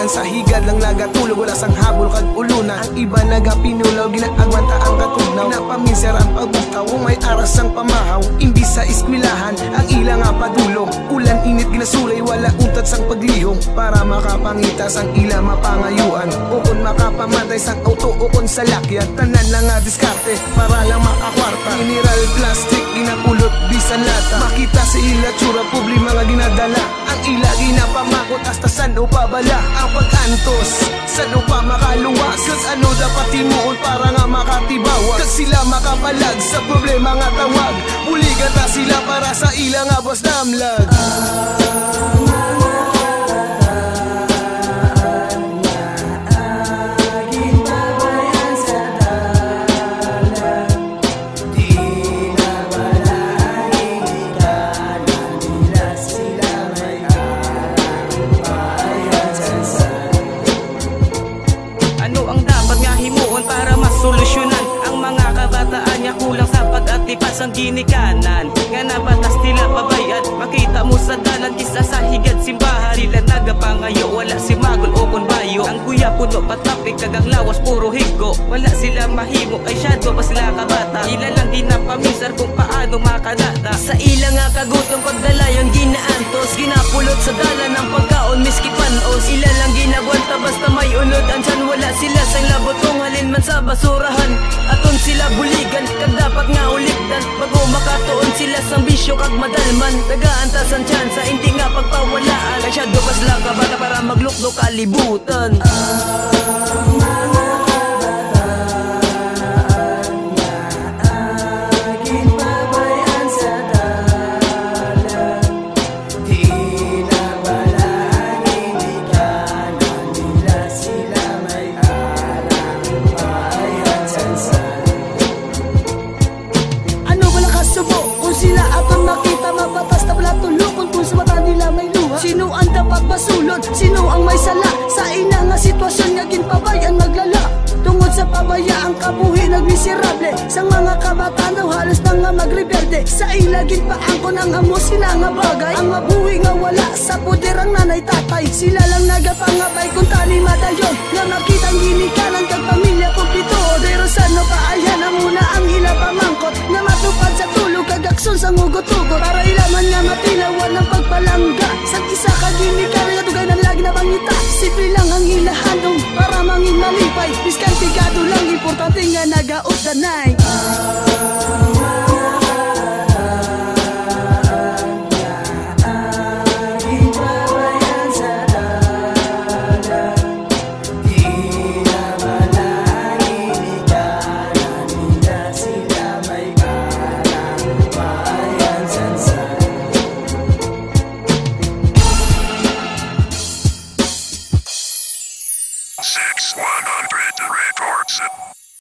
Sa higad lang nagatulog, wala sang habol kag uluna. Ang iba nagapinulaw, ginaagwanta ang katugnaw. Ginapaminser ang pagbutaw, may aras ang pamahaw. Imbis sa iskwilahan, ang ila nga padulong. Ulan init ginasulay, wala untat sang paglihong. Para makapangitas ang ila mapangayuan. Ukon makapamatay sang auto, ukon sa lakyan. Tanan lang nga diskarte, para lang makakwarta. Mineral plastic, ginapulot, bisan lata. Makita sa ila tsura, publi mga ginadala. Ang ila ginapamakot, hasta san o pabala. Ang pag-antos, saan pa makaluwas? Kas ano dapat timuon para nga makatibawas? Kas sila makapalag sa problema nga tawag. Buligan ta sila para sa ilang abos damlag. Tipas ang ginikanan nga nabatas nila pabayad. Makita mo sa dalan, isa sa higad simbahan. Sila nagapangayo, wala si magol o konbayo. Ang kuya puno patapik, kagang lawas puro higo. Wala sila mahimo, ay shadow pa sila kabata. Ila lang ginapamisar kung paano makanata. Sa ila nga kagutong pagdalayon ginaantos. Ginapulot sa dalan ng pagkaon miski panos. Ila lang ginagwanta basta may unod. Andyan wala sila sa labotong halin man sa basurahan. Aton sila buligan, kag dapat nga uligdan. Bago makatuon sila sa bisyo kag madalman. Tagaantas ang tsansa, hindi nga pagpawalaan. Ang shadow pas lang kabata para magluklo kalibutan. Sino ang dapat basulod? Sino ang may sala? Sa ina nga sitwasyon nga ginpabayaan maglala. Tungod sa pabayaan kabuhi nagmiserable. Sa mga kabataan daw halos na nga magrebelde. Sa ila ginpaangkon ang amo sila nga bagay. Ang mabuhi nga wala sa poder ang nanay tatay. Sila lang nagapangabay kung tani madayon. Nga makitang ginikanan kag pamilya kumplito. Pero saan paayan na muna ang ila pamangkot. Nga matupad sa tulog kag aksyon sa ngugot-ugot. Para ilaman nga matinawan ng pagpalangga. Sa isa ka ginikanan nga tugay na lagi na bangita. Simple lang ang ilahandong para mangin malipay. Piskan pigado lang, importante nga nagaot danay.